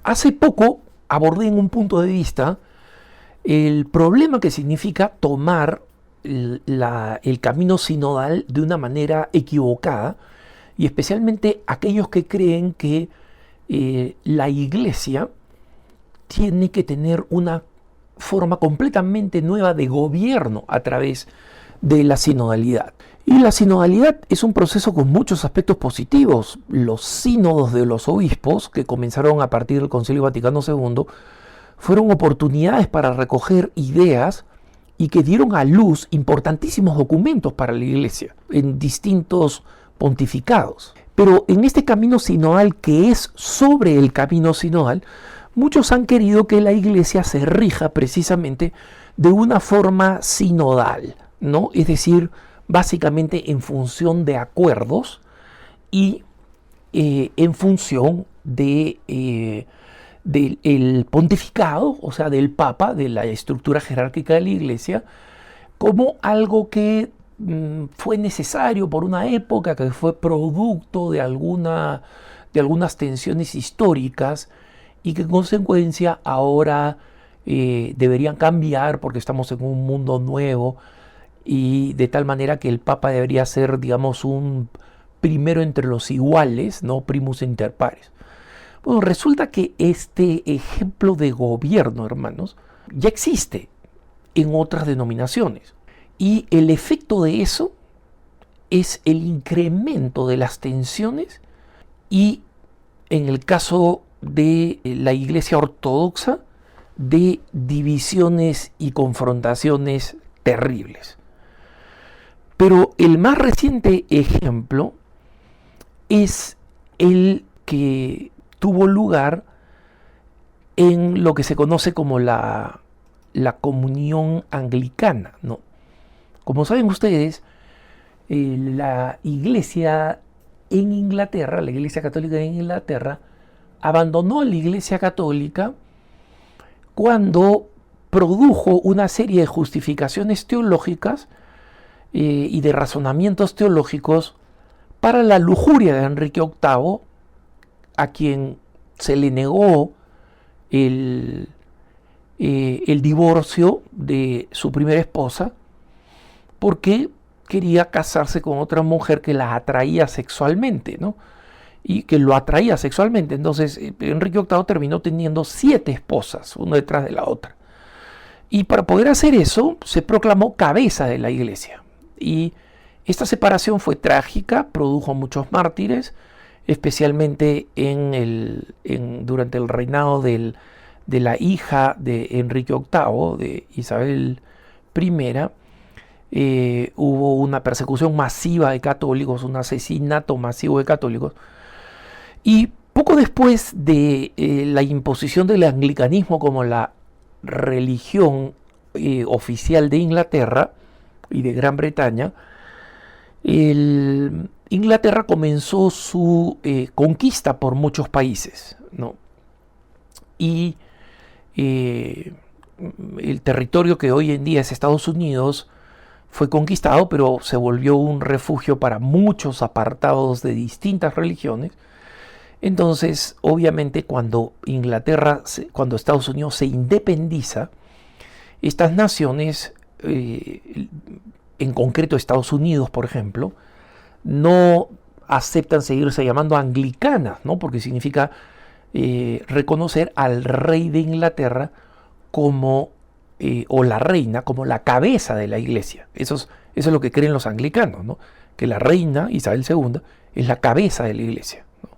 Hace poco abordé en un punto de vista el problema que significa tomar el camino sinodal de una manera equivocada, y especialmente aquellos que creen que la iglesia tiene que tener una forma completamente nueva de gobierno a través de la sinodalidad. Y la sinodalidad es un proceso con muchos aspectos positivos. Los sínodos de los obispos, que comenzaron a partir del Concilio Vaticano II, fueron oportunidades para recoger ideas y que dieron a luz importantísimos documentos para la Iglesia en distintos pontificados. Pero en este camino sinodal, que es sobre el camino sinodal, muchos han querido que la Iglesia se rija precisamente de una forma sinodal, ¿no? Es decir, básicamente en función de acuerdos y en función del pontificado, o sea, del Papa, de la estructura jerárquica de la Iglesia, como algo que fue necesario por una época, que fue producto de algunas tensiones históricas y que en consecuencia ahora deberían cambiar porque estamos en un mundo nuevo, y de tal manera que el Papa debería ser, digamos, un primero entre los iguales, no primus inter pares. Bueno, resulta que este ejemplo de gobierno, hermanos, ya existe en otras denominaciones. Y el efecto de eso es el incremento de las tensiones y, en el caso de la Iglesia Ortodoxa, de divisiones y confrontaciones terribles. Pero el más reciente ejemplo es el que tuvo lugar en lo que se conoce como la comunión anglicana, ¿no? Como saben ustedes, la Iglesia en Inglaterra, la Iglesia Católica en Inglaterra, abandonó a la Iglesia Católica cuando produjo una serie de justificaciones teológicas y de razonamientos teológicos para la lujuria de Enrique VIII, a quien se le negó el divorcio de su primera esposa porque quería casarse con otra mujer que la atraía sexualmente, ¿no? Y que lo atraía sexualmente. Entonces Enrique VIII terminó teniendo 7 esposas, una detrás de la otra. Y para poder hacer eso, se proclamó cabeza de la Iglesia. Y esta separación fue trágica, produjo muchos mártires, especialmente durante el reinado de la hija de Enrique VIII, de Isabel I. Hubo una persecución masiva de católicos, un asesinato masivo de católicos. Y poco después de la imposición del anglicanismo como la religión oficial de Inglaterra y de Gran Bretaña, Inglaterra comenzó su conquista por muchos países, ¿no? Y el territorio que hoy en día es Estados Unidos fue conquistado, pero se volvió un refugio para muchos apartados de distintas religiones. Entonces, obviamente, cuando Estados Unidos se independiza, estas naciones, en concreto Estados Unidos, por ejemplo, no aceptan seguirse llamando anglicanas, ¿no? Porque significa reconocer al rey de Inglaterra como, o la reina, como la cabeza de la iglesia. Eso es lo que creen los anglicanos, ¿no? Que la reina Isabel II es la cabeza de la iglesia, ¿no?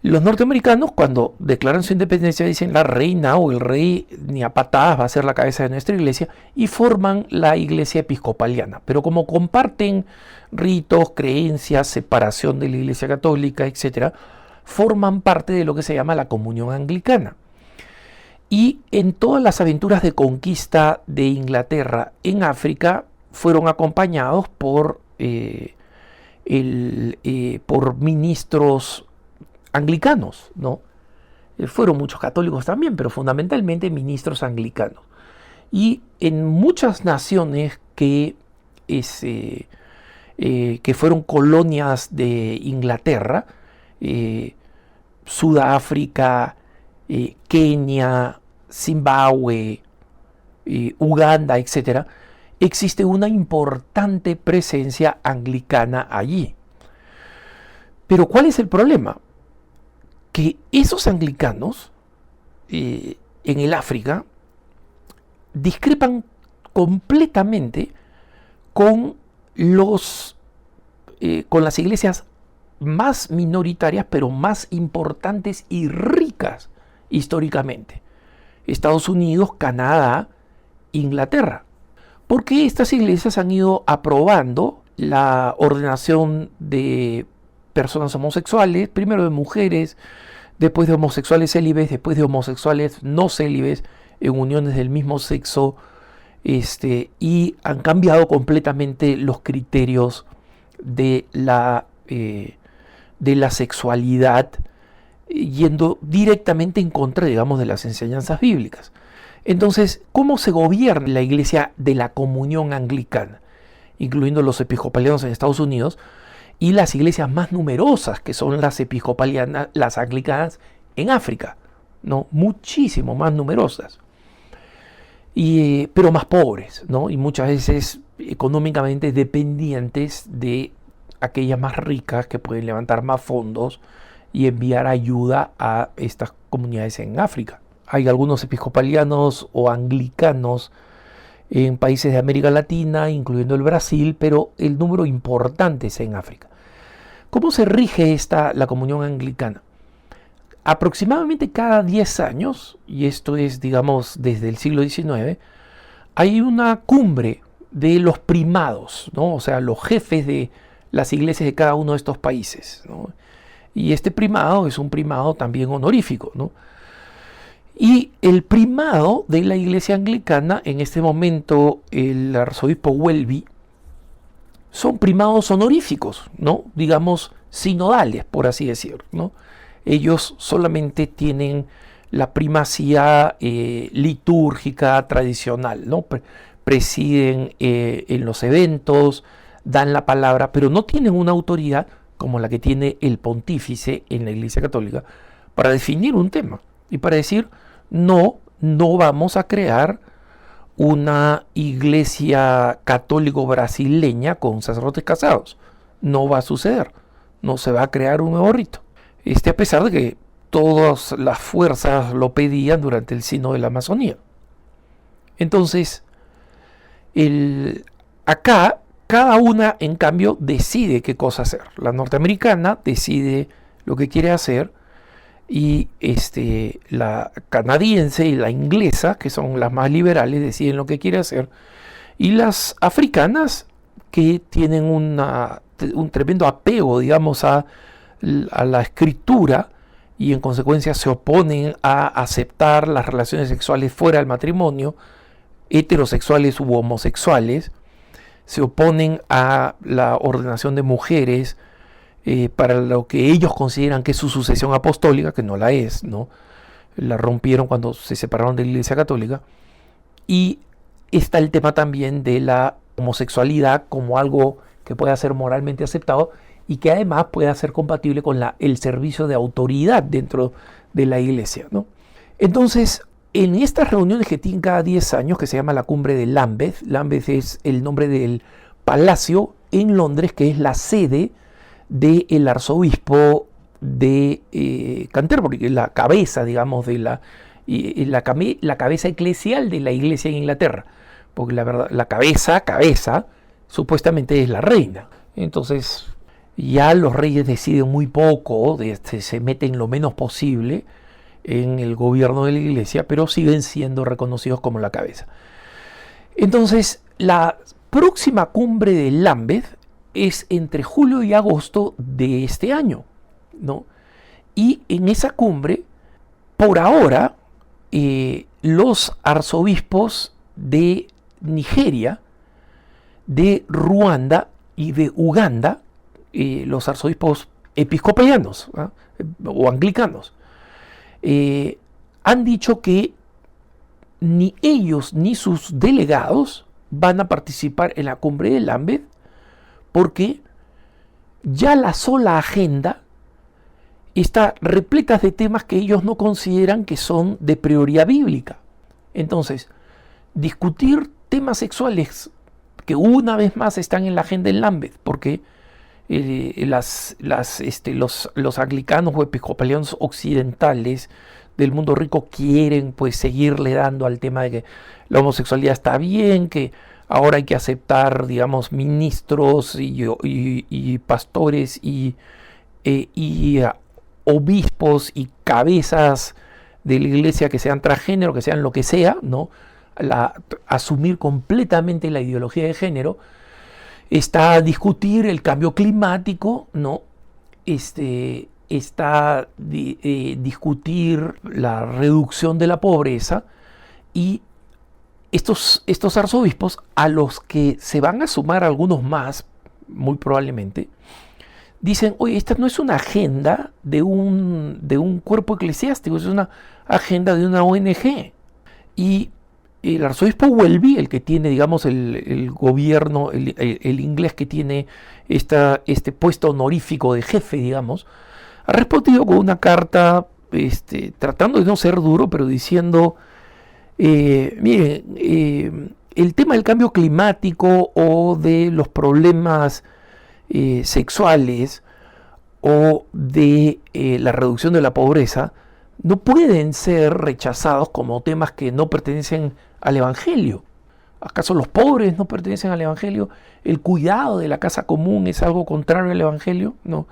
Los norteamericanos, cuando declaran su independencia, dicen la reina o el rey ni a patadas va a ser la cabeza de nuestra iglesia, y forman la iglesia episcopaliana. Pero como comparten ritos, creencias, separación de la iglesia católica, etc., forman parte de lo que se llama la comunión anglicana. Y en todas las aventuras de conquista de Inglaterra en África fueron acompañados por ministros anglicanos, ¿no? Fueron muchos católicos también, pero fundamentalmente ministros anglicanos. Y en muchas naciones que fueron colonias de Inglaterra, Sudáfrica, Kenia, Zimbabue, Uganda, etcétera, existe una importante presencia anglicana allí. Pero ¿cuál es el problema? Que esos anglicanos en el África discrepan completamente con con las iglesias más minoritarias, pero más importantes y ricas históricamente. Estados Unidos, Canadá, Inglaterra. Porque estas iglesias han ido aprobando la ordenación de personas homosexuales, primero de mujeres, después de homosexuales célibes, después de homosexuales no célibes, en uniones del mismo sexo, y han cambiado completamente los criterios de la sexualidad, yendo directamente en contra, digamos, de las enseñanzas bíblicas. Entonces, ¿cómo se gobierna la iglesia de la comunión anglicana, incluyendo los episcopalianos en Estados Unidos, y las iglesias más numerosas, que son las episcopalianas, las anglicanas en África, ¿no? Muchísimo más numerosas, pero más pobres, ¿no? Y muchas veces económicamente dependientes de aquellas más ricas que pueden levantar más fondos y enviar ayuda a estas comunidades en África. Hay algunos episcopalianos o anglicanos en países de América Latina, incluyendo el Brasil, pero el número importante es en África. ¿Cómo se rige la comunión anglicana? Aproximadamente cada 10 años, y esto es, digamos, desde el siglo XIX, hay una cumbre de los primados, ¿no? O sea, los jefes de las iglesias de cada uno de estos países, ¿no? Y este primado es un primado también honorífico, ¿no? Y el primado de la iglesia anglicana, en este momento el arzobispo Welby, son primados honoríficos, ¿no? Digamos, sinodales, por así decirlo, ¿no? Ellos solamente tienen la primacía litúrgica tradicional, ¿no? Presiden en los eventos, dan la palabra, pero no tienen una autoridad como la que tiene el pontífice en la Iglesia Católica para definir un tema y para decir, no vamos a crear una iglesia católico brasileña con sacerdotes casados. No va a suceder. No se va a crear un nuevo rito. A pesar de que todas las fuerzas lo pedían durante el Sínodo de la Amazonía. Entonces, acá cada una, en cambio, decide qué cosa hacer. La norteamericana decide lo que quiere hacer y la canadiense y la inglesa, que son las más liberales, deciden lo que quiere hacer. Y las africanas, que tienen un tremendo apego, digamos, a la escritura y en consecuencia se oponen a aceptar las relaciones sexuales fuera del matrimonio, heterosexuales u homosexuales, se oponen a la ordenación de mujeres para lo que ellos consideran que es su sucesión apostólica, que no la es, ¿no? La rompieron cuando se separaron de la Iglesia Católica. Y está el tema también de la homosexualidad como algo que pueda ser moralmente aceptado y que además pueda ser compatible con el servicio de autoridad dentro de la Iglesia, ¿no? Entonces, en estas reuniones que tienen cada 10 años, que se llama la cumbre de Lambeth, Lambeth es el nombre del palacio en Londres, que es la sede del arzobispo de Canterbury, que es la cabeza, digamos, de la cabeza eclesial de la iglesia en Inglaterra, porque la verdad, la cabeza, supuestamente es la reina. Entonces, ya los reyes deciden muy poco, se meten lo menos posible en el gobierno de la iglesia, pero siguen siendo reconocidos como la cabeza. Entonces, la próxima cumbre de Lambeth es entre julio y agosto de este año, ¿no? Y en esa cumbre, por ahora, los arzobispos de Nigeria, de Ruanda y de Uganda, los arzobispos episcopalianos, ¿eh? O anglicanos, han dicho que ni ellos ni sus delegados van a participar en la cumbre de Lambeth porque ya la sola agenda está repleta de temas que ellos no consideran que son de prioridad bíblica. Entonces, discutir temas sexuales que una vez más están en la agenda en Lambeth, porque los anglicanos o episcopalianos occidentales del mundo rico quieren pues seguirle dando al tema de que la homosexualidad está bien, que ahora hay que aceptar, digamos, ministros y pastores y obispos y cabezas de la iglesia que sean transgénero, que sean lo que sea, ¿no? Asumir completamente la ideología de género. Está a discutir el cambio climático, ¿no? Está discutir la reducción de la pobreza, y estos arzobispos, a los que se van a sumar algunos más, muy probablemente, dicen, oye, esta no es una agenda de un cuerpo eclesiástico, es una agenda de una ONG. Y el arzobispo Welby, el que tiene, digamos, el gobierno, el inglés que tiene este puesto honorífico de jefe, digamos, ha respondido con una carta, tratando de no ser duro, pero diciendo, miren, el tema del cambio climático o de los problemas sexuales o de la reducción de la pobreza no pueden ser rechazados como temas que no pertenecen al Evangelio. ¿Acaso los pobres no pertenecen al Evangelio? ¿El cuidado de la casa común es algo contrario al Evangelio? No.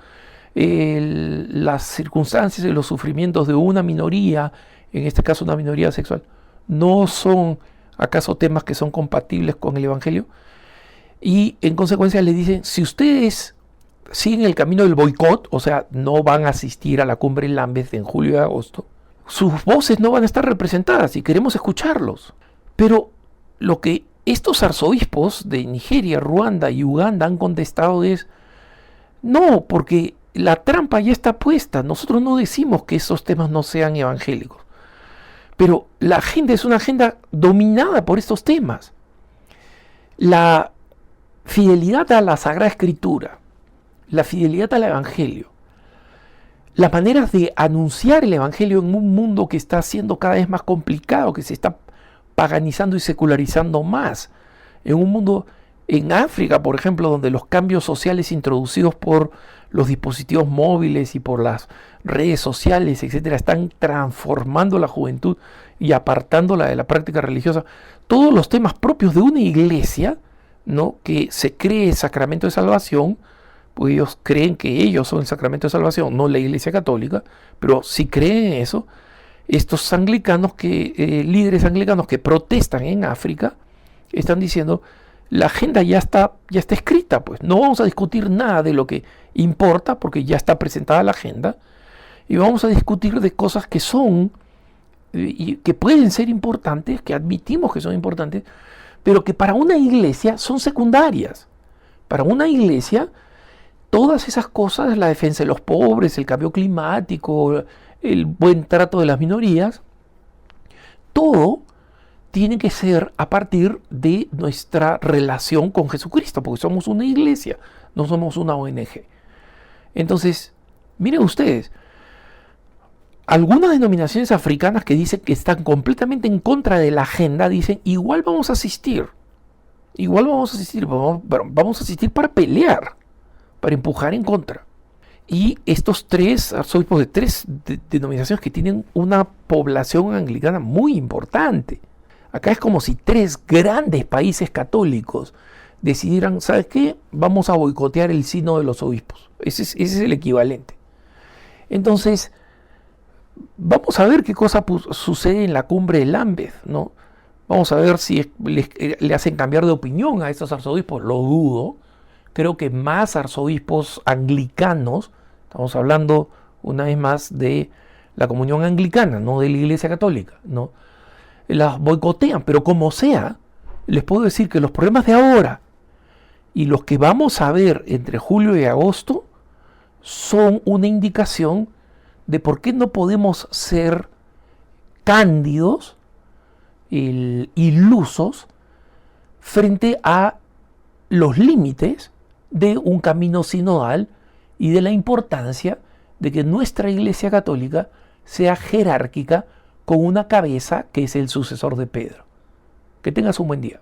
Las circunstancias y los sufrimientos de una minoría, en este caso una minoría sexual, ¿no son acaso temas que son compatibles con el Evangelio? Y en consecuencia le dicen, si ustedes siguen el camino del boicot, o sea, no van a asistir a la cumbre en Lambeth en julio y agosto, sus voces no van a estar representadas y queremos escucharlos. Pero lo que estos arzobispos de Nigeria, Ruanda y Uganda han contestado es, no, porque la trampa ya está puesta. Nosotros no decimos que esos temas no sean evangélicos, pero la agenda es una agenda dominada por estos temas. La fidelidad a la Sagrada Escritura, la fidelidad al Evangelio, las maneras de anunciar el Evangelio en un mundo que está siendo cada vez más complicado, que se está paganizando y secularizando más, en un mundo, en África, por ejemplo, donde los cambios sociales introducidos por los dispositivos móviles y por las redes sociales, etcétera, están transformando la juventud y apartándola de la práctica religiosa. Todos los temas propios de una iglesia, ¿no?, que se cree sacramento de salvación, pues ellos creen que ellos son el sacramento de salvación, no la Iglesia Católica, pero si creen en eso, estos anglicanos líderes anglicanos que protestan en África, están diciendo, la agenda ya está escrita, pues no vamos a discutir nada de lo que importa, porque ya está presentada la agenda, y vamos a discutir de cosas que son, y que pueden ser importantes, que admitimos que son importantes, pero que para una iglesia son secundarias. Para una iglesia, todas esas cosas, la defensa de los pobres, el cambio climático, el buen trato de las minorías, todo tiene que ser a partir de nuestra relación con Jesucristo, porque somos una iglesia, no somos una ONG. Entonces, miren ustedes, algunas denominaciones africanas que dicen que están completamente en contra de la agenda, dicen, igual vamos a asistir, vamos a asistir para pelear, para empujar en contra. Y estos tres arzobispos de tres denominaciones que tienen una población anglicana muy importante. Acá es como si tres grandes países católicos decidieran, ¿sabes qué? Vamos a boicotear el sínodo de los obispos. Ese es el equivalente. Entonces, vamos a ver qué cosa sucede en la cumbre de Lambeth, ¿no? Vamos a ver si le hacen cambiar de opinión a estos arzobispos. Lo dudo. Creo que más arzobispos anglicanos, estamos hablando una vez más de la comunión anglicana, no de la Iglesia Católica, ¿no?, las boicotean, pero como sea, les puedo decir que los problemas de ahora y los que vamos a ver entre julio y agosto son una indicación de por qué no podemos ser cándidos, ilusos, frente a los límites de un camino sinodal y de la importancia de que nuestra Iglesia Católica sea jerárquica con una cabeza que es el sucesor de Pedro. Que tengas un buen día.